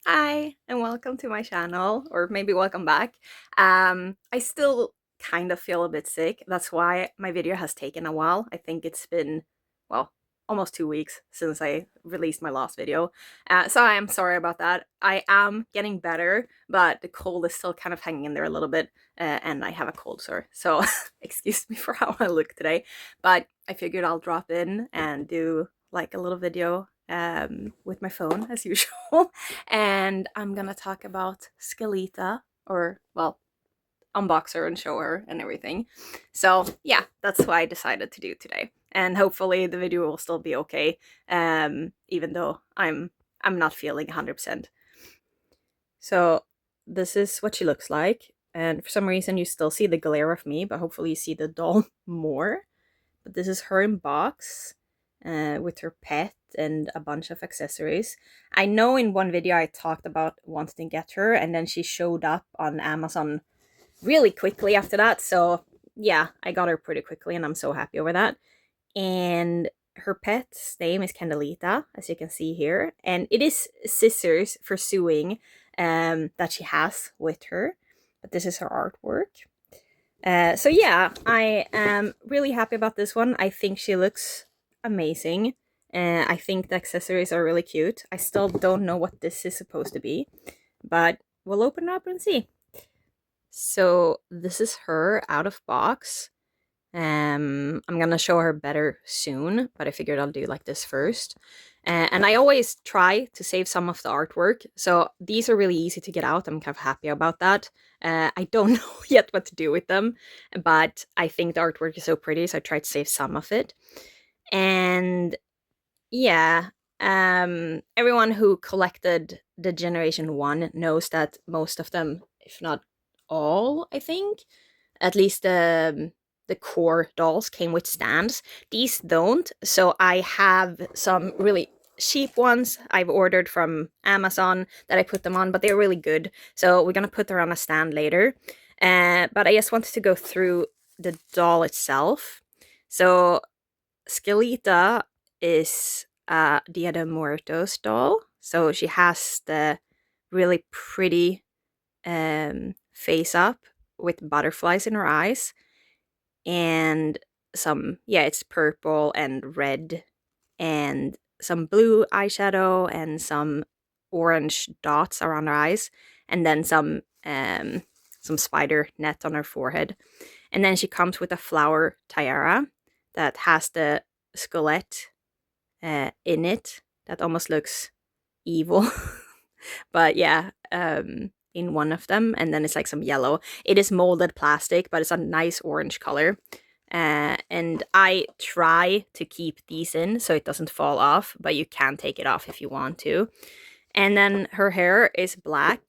Hi, and welcome to my channel, or maybe welcome back. I still kind of feel a bit sick. That's why my video has taken a while. I think it's been, well, almost 2 weeks since I released my last video. So I am sorry about that. I am getting better, but the cold is still kind of hanging in there a little bit, and I have a cold sore. So excuse me for how I look today. But I figured I'll drop in and do like a little video with my phone as usual. And I'm gonna talk about Skelita, or well, unbox her and show her and everything. So yeah, that's what I decided to do today. And hopefully the video will still be okay, even though I'm not feeling 100%. So this is what she looks like. And for some reason you still see the glare of me, but hopefully you see the doll more. But this is her in box with her pet and a bunch of accessories. I know in one video I talked about wanting to get her, and then she showed up on Amazon really quickly after that. So yeah, I got her pretty quickly, and I'm so happy over that. And her pet's name is Candelita, as you can see here, and it is scissors for sewing that she has with her. But this is her artwork. So yeah, I am really happy about this one. I think she looks amazing. I think the accessories are really cute. I still don't know what this is supposed to be, but we'll open it up and see. So this is her out of box. I'm gonna show her better soon, but I figured I'll do like this first. And I always try to save some of the artwork, so these are really easy to get out. I'm kind of happy about that. I don't know yet what to do with them, but I think the artwork is so pretty, so I tried to save some of it. And yeah, everyone who collected the Generation 1 knows that most of them, if not all, I think, at least the core dolls came with stands. These don't, so I have some really cheap ones I've ordered from Amazon that I put them on, but they're really good. So we're gonna put her on a stand later. But I just wanted to go through the doll itself. So Skelita is a Dia de Muertos doll. So she has the really pretty face up with butterflies in her eyes, and some, yeah, it's purple and red and some blue eyeshadow and some orange dots around her eyes, and then some spider net on her forehead. And then she comes with a flower tiara that has the skelet in it that almost looks evil. But yeah, in one of them, and then it's like some yellow. It is molded plastic, but it's a nice orange color. And I try to keep these in so it doesn't fall off, but you can take it off if you want to. And then her hair is black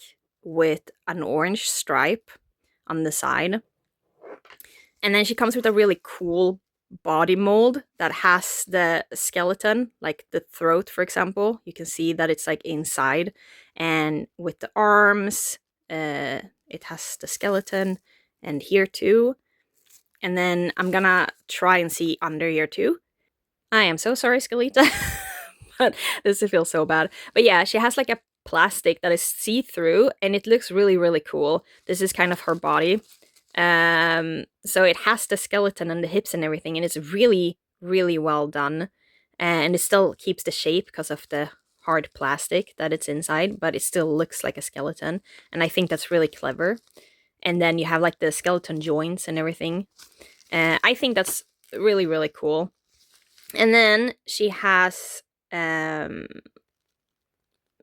with an orange stripe on the side. And then she comes with a really cool body mold that has the skeleton, like the throat, for example. You can see that it's like inside. And with the arms, it has the skeleton, and here too. And then I'm gonna try and see under here too. I am so sorry, Skelita, but this feels so bad. But yeah, she has like a plastic that is see-through, and it looks really, really cool. This is kind of her body. So it has the skeleton and the hips and everything, and it's really, really well done. And it still keeps the shape because of the hard plastic that it's inside, but it still looks like a skeleton. And I think that's really clever. And then you have like the skeleton joints and everything. I think that's really, really cool. And then she has a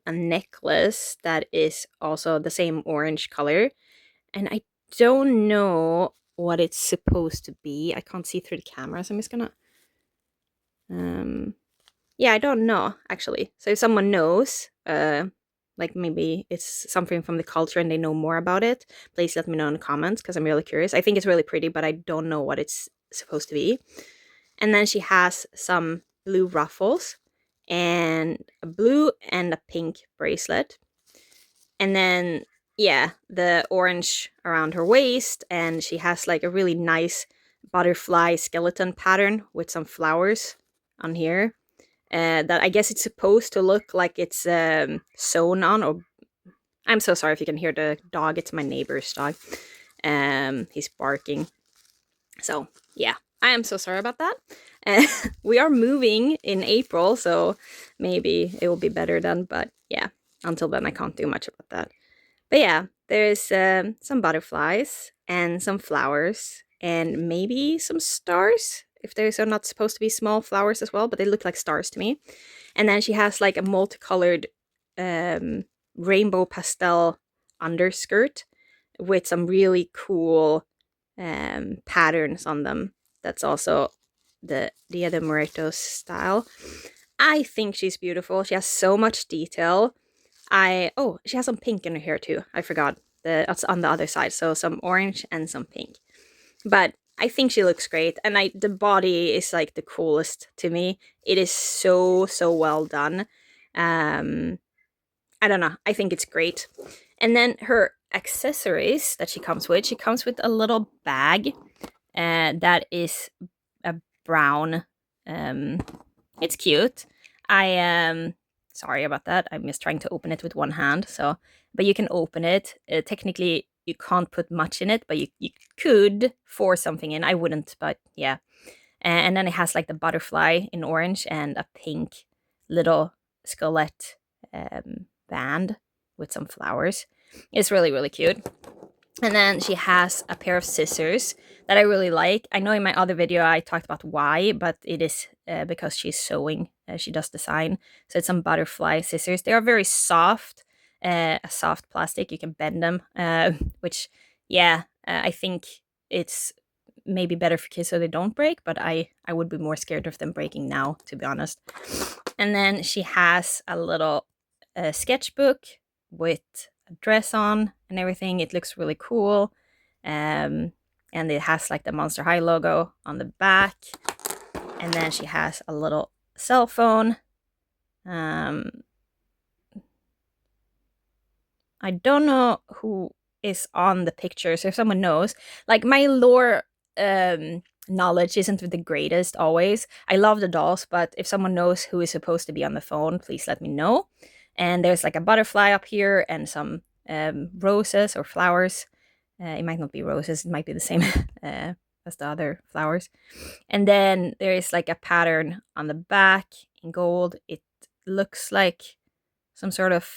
necklace that is also the same orange color. And I don't know what it's supposed to be. I can't see through the camera, so I'm just gonna... yeah, I don't know, actually. So if someone knows, like maybe it's something from the culture and they know more about it, please let me know in the comments, because I'm really curious. I think it's really pretty, but I don't know what it's supposed to be. And then she has some blue ruffles and a blue and a pink bracelet. And then, yeah, the orange around her waist, and she has like a really nice butterfly skeleton pattern with some flowers on here. That I guess it's supposed to look like it's sewn on, or I'm so sorry if you can hear the dog. It's my neighbor's dog. He's barking. So yeah, I am so sorry about that. We are moving in April, so maybe it will be better then. But yeah, until then I can't do much about that. But yeah, there's some butterflies and some flowers and maybe some stars. If those are not supposed to be small flowers as well, but they look like stars to me. And then she has like a multicolored um, rainbow pastel underskirt with some really cool patterns on them. That's also the Dia de Muertos style. I think she's beautiful. She has so much detail. She has some pink in her hair too. I forgot. That's on the other side. So some orange and some pink. But I think she looks great, and the body is like the coolest to me. It is so well done. Um, I don't know. I think it's great. And then her accessories that she comes with a little bag that is a brown. It's cute. I sorry about that. I'm just trying to open it with one hand. So, but you can open it. Technically, you can't put much in it, but you could force something in. I wouldn't, but yeah. And then it has like the butterfly in orange and a pink little skelet band with some flowers. It's really cute. And then she has a pair of scissors that I really like. I know in my other video I talked about why, but it is because she's sewing. She does design. So it's some butterfly scissors. They are very soft, a soft plastic. You can bend them, which, yeah, I think it's maybe better for kids so they don't break, but I would be more scared of them breaking now, to be honest. And then she has a little sketchbook with a dress on and everything. It looks really cool. And it has like the Monster High logo on the back. And then she has a little cell phone. I don't know who is on the picture, so if someone knows, like my lore knowledge isn't the greatest always. I love the dolls, but if someone knows who is supposed to be on the phone, please let me know. And there's like a butterfly up here and some roses or flowers. It might not be roses, it might be the same as the other flowers. And then there is like a pattern on the back in gold. It looks like some sort of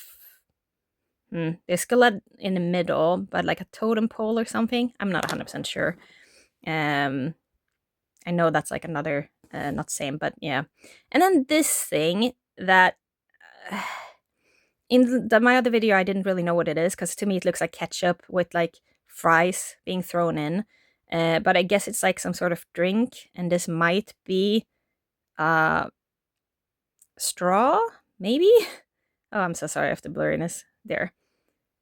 there's skeleton in the middle, but like a totem pole or something. I'm not 100% sure. I know that's like another, not same, but yeah. And then this thing that in my other video I didn't really know what it is, because to me it looks like ketchup with like fries being thrown in. But I guess it's like some sort of drink, and this might be straw, maybe? Oh, I'm so sorry of the blurriness there.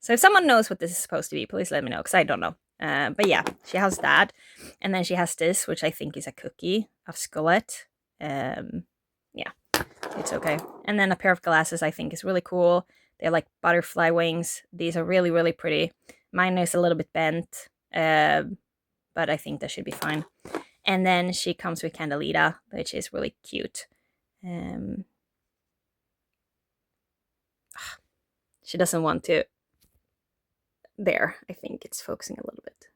So if someone knows what this is supposed to be, please let me know, because I don't know. But yeah, she has that. And then she has this, which I think is a cookie of skeleton. Yeah, it's okay. And then a pair of glasses I think is really cool. They're like butterfly wings. These are really pretty. Mine is a little bit bent, but I think that should be fine. And then she comes with Candelita, which is really cute. She doesn't want to. There, I think it's focusing a little bit.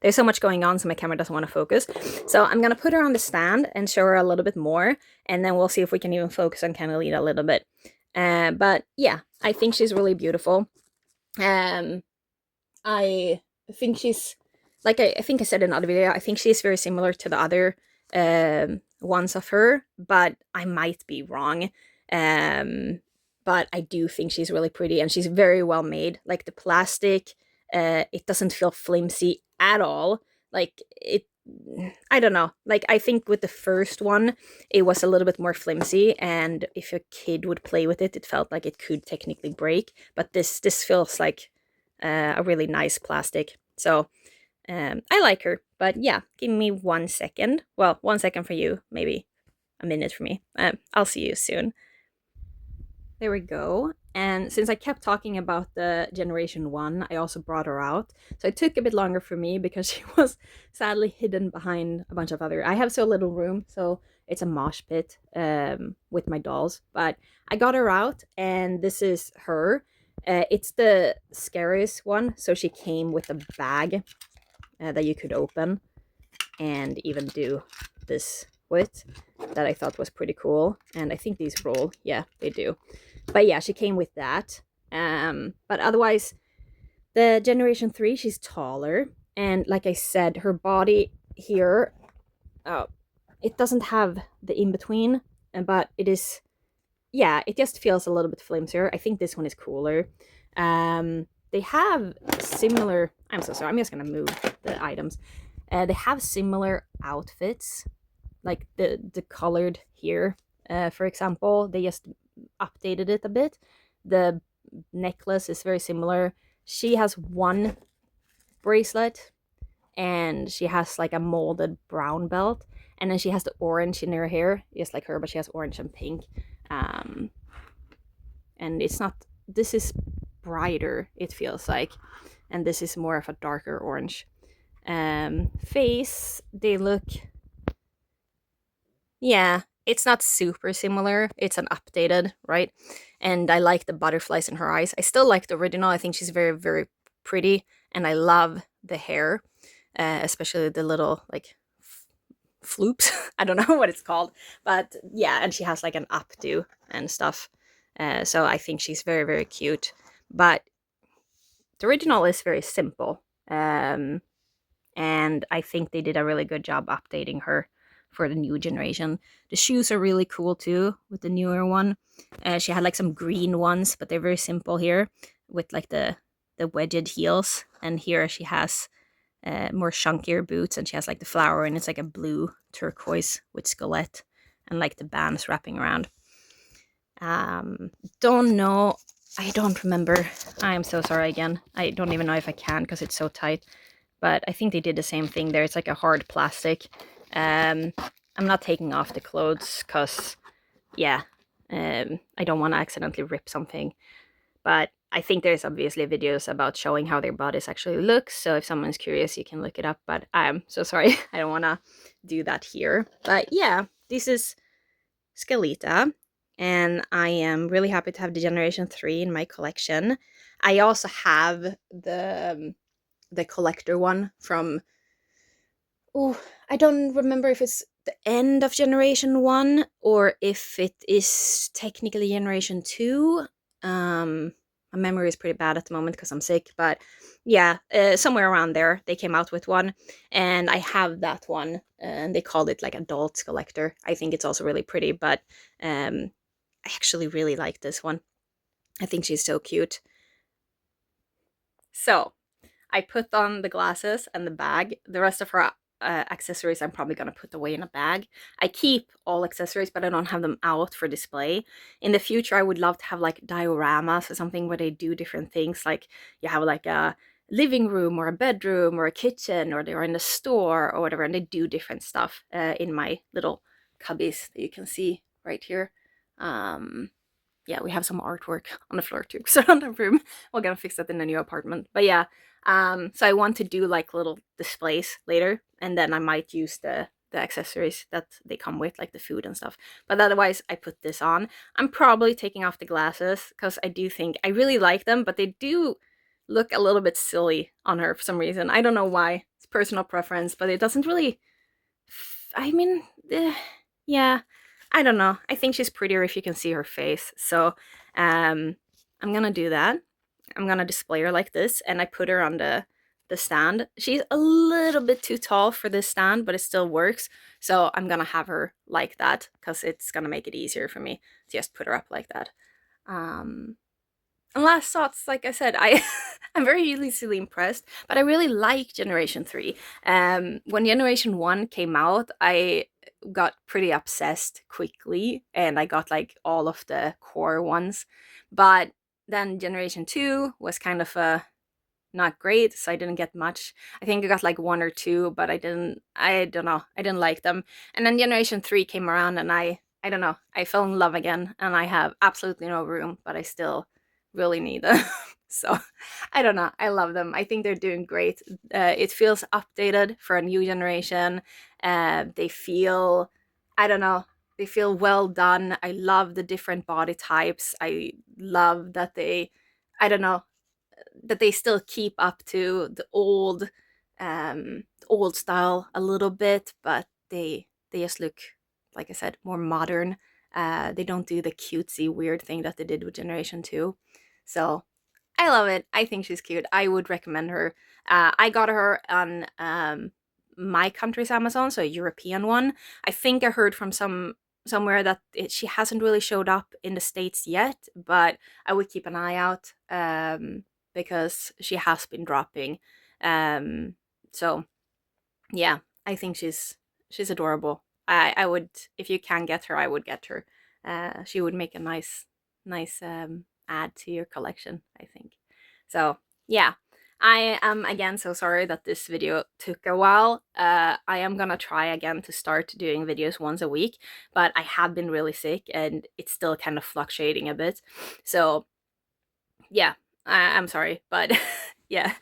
There's so much going on, so my camera doesn't want to focus. So I'm gonna put her on the stand and show her a little bit more, and then we'll see if we can even focus on Candelita a little bit. But yeah, I think she's really beautiful. I think she's, like I think I said in another video, I think she's very similar to the other ones of her, but I might be wrong. But I do think she's really pretty, and she's very well made. Like the plastic, it doesn't feel flimsy at all. Like it, I don't know. Like I think with the first one, it was a little bit more flimsy, and if a kid would play with it, it felt like it could technically break. But this feels like a really nice plastic. So I like her. But yeah, give me 1 second. Well, 1 second for you, maybe a minute for me. I'll see you soon. There we go. And since I kept talking about the Generation 1, I also brought her out. So it took a bit longer for me because she was sadly hidden behind a bunch of other... I have so little room, so it's a mosh pit with my dolls. But I got her out, and this is her. It's the scariest one. So she came with a bag that you could open and even do this with, that I thought was pretty cool. And I think these roll. Yeah, they do. But yeah, she came with that. But otherwise, the Generation 3, she's taller. And like I said, her body here, oh, it doesn't have the in-between, but it is, yeah, it just feels a little bit flimsier. I think this one is cooler. They have similar, I'm so sorry, I'm just gonna move the items. They have similar outfits, like the colored here, for example. They just updated it a bit. The necklace is very similar. She has one bracelet, and she has like a molded brown belt, and then she has the orange in her hair, just like her, but she has orange and pink. Um, and it's not, this is brighter, it feels like, and this is more of a darker orange. Face, they look, yeah, it's not super similar. It's an updated, right? And I like the butterflies in her eyes. I still like the original. I think she's very, very pretty, and I love the hair, especially the little like floops. I don't know what it's called, but yeah, and she has like an updo and stuff. So I think she's very, very cute. But the original is very simple. And I think they did a really good job updating her for the new generation. The shoes are really cool too with the newer one. She had like some green ones, but they're very simple here with like the wedged heels. And here she has more chunkier boots, and she has like the flower, and it's like a blue turquoise with skelet and like the bands wrapping around. Don't know. I don't remember. I'm so sorry again. I don't even know if I can because it's so tight. But I think they did the same thing there. It's like a hard plastic. I'm not taking off the clothes because, yeah, I don't want to accidentally rip something. But I think there's obviously videos about showing how their bodies actually look. So if someone's curious, you can look it up. But I'm so sorry. I don't want to do that here. But yeah, this is Skelita. And I am really happy to have the Generation 3 in my collection. I also have the collector one from, oh, I don't remember if it's the end of Generation 1 or if it is technically Generation 2. My memory is pretty bad at the moment because I'm sick, but yeah, somewhere around there they came out with one, and I have that one, and they called it like Adults Collector. I think it's also really pretty, but I actually really like this one. I think she's so cute. So I put on the glasses and the bag. The rest of her accessories I'm probably going to put away in a bag. I keep all accessories, but I don't have them out for display. In the future, I would love to have like dioramas or something where they do different things. Like you have like a living room or a bedroom or a kitchen, or they're in the store or whatever, and they do different stuff in my little cubbies that you can see right here. Yeah, we have some artwork on the floor too, so around the room. We're gonna fix that in the new apartment. But yeah, so I want to do like little displays later, and then I might use the accessories that they come with, like the food and stuff. But otherwise, I put this on. I'm probably taking off the glasses because I do think I really like them, but they do look a little bit silly on her for some reason. I don't know why. It's personal preference, but it doesn't really. I mean, yeah, I don't know. I think she's prettier if you can see her face. So I'm gonna do that. I'm gonna display her like this, and I put her on the stand. She's a little bit too tall for this stand, but it still works. So I'm gonna have her like that because it's gonna make it easier for me to just put her up like that. And last thoughts, like I said, I'm very easily impressed, but I really like Generation 3. When Generation 1 came out, I got pretty obsessed quickly, and I got like all of the core ones. But then Generation 2 was kind of not great, so I didn't get much. I think I got like one or two, but I don't know, I didn't like them. And then Generation 3 came around, and I don't know, I fell in love again, and I have absolutely no room, but I still really need them. So I don't know, I love them. I think they're doing great. It feels updated for a new generation. They feel, I don't know, they feel well done. I love the different body types. I love that I don't know, that they still keep up to the old style a little bit, but they just look, like I said, more modern. They don't do the cutesy weird thing that they did with Generation 2. So I love it. I think she's cute. I would recommend her. I got her on my country's Amazon, so a European one. I think I heard from somewhere that she hasn't really showed up in the States yet, but I would keep an eye out because she has been dropping. So yeah, I think she's adorable. I would, if you can get her, I would get her. She would make a nice add to your collection, I think. So yeah, I am again so sorry that this video took a while. I am gonna try again to start doing videos once a week, but I have been really sick and it's still kind of fluctuating a bit. So yeah, I'm sorry, but yeah,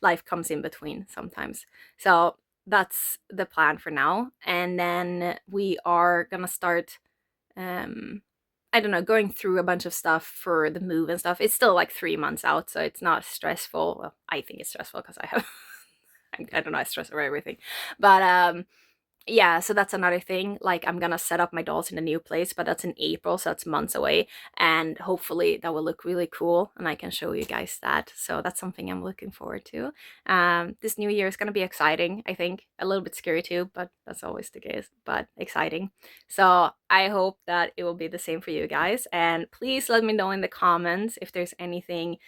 life comes in between sometimes. So that's the plan for now. And then we are gonna start, I don't know, going through a bunch of stuff for the move and stuff. It's still like 3 months out, so it's not stressful. Well, I think it's stressful because I have, I don't know, I stress over everything. But yeah, so that's another thing. Like, I'm gonna set up my dolls in a new place, but that's in April, so that's months away. And hopefully that will look really cool and I can show you guys that. So that's something I'm looking forward to. This new year is gonna be exciting, I think. A little bit scary too, but that's always the case, but exciting. So I hope that it will be the same for you guys. And please let me know in the comments if there's anything,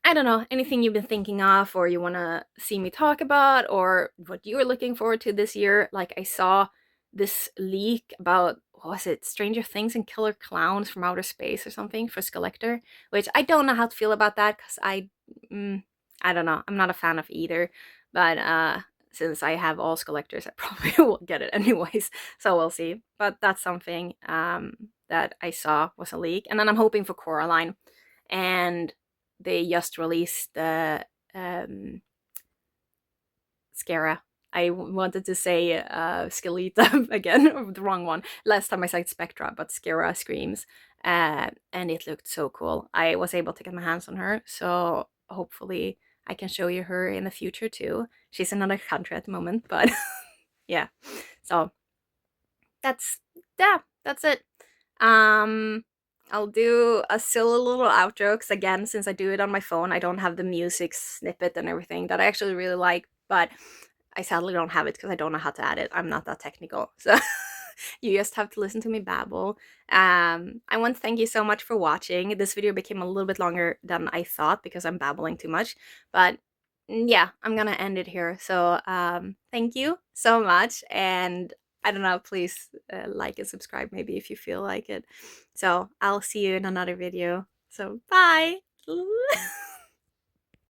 I don't know, anything you've been thinking of or you want to see me talk about or what you're looking forward to this year. Like, I saw this leak about, what was it, Stranger Things and Killer Clowns from Outer Space or something for Skelita, which I don't know how to feel about that because I don't know, I'm not a fan of either. But since I have all Skelettors, I probably will get it anyways, so we'll see. But that's something that I saw was a leak. And then I'm hoping for Coraline, and they just released the Scara. I wanted to say Skelita again, the wrong one. Last time I said Spectra, but Scara Screams. And it looked so cool. I was able to get my hands on her, so hopefully I can show you her in the future too. She's in another country at the moment, but yeah. So that's, yeah, that's it. I'll do a silly little outro because, again, since I do it on my phone, I don't have the music snippet and everything that I actually really like, but I sadly don't have it because I don't know how to add it. I'm not that technical, so you just have to listen to me babble. I want to thank you so much for watching. This video became a little bit longer than I thought because I'm babbling too much, but yeah, I'm gonna end it here. So thank you so much, and I don't know, please like and subscribe maybe if you feel like it. So I'll see you in another video. So bye!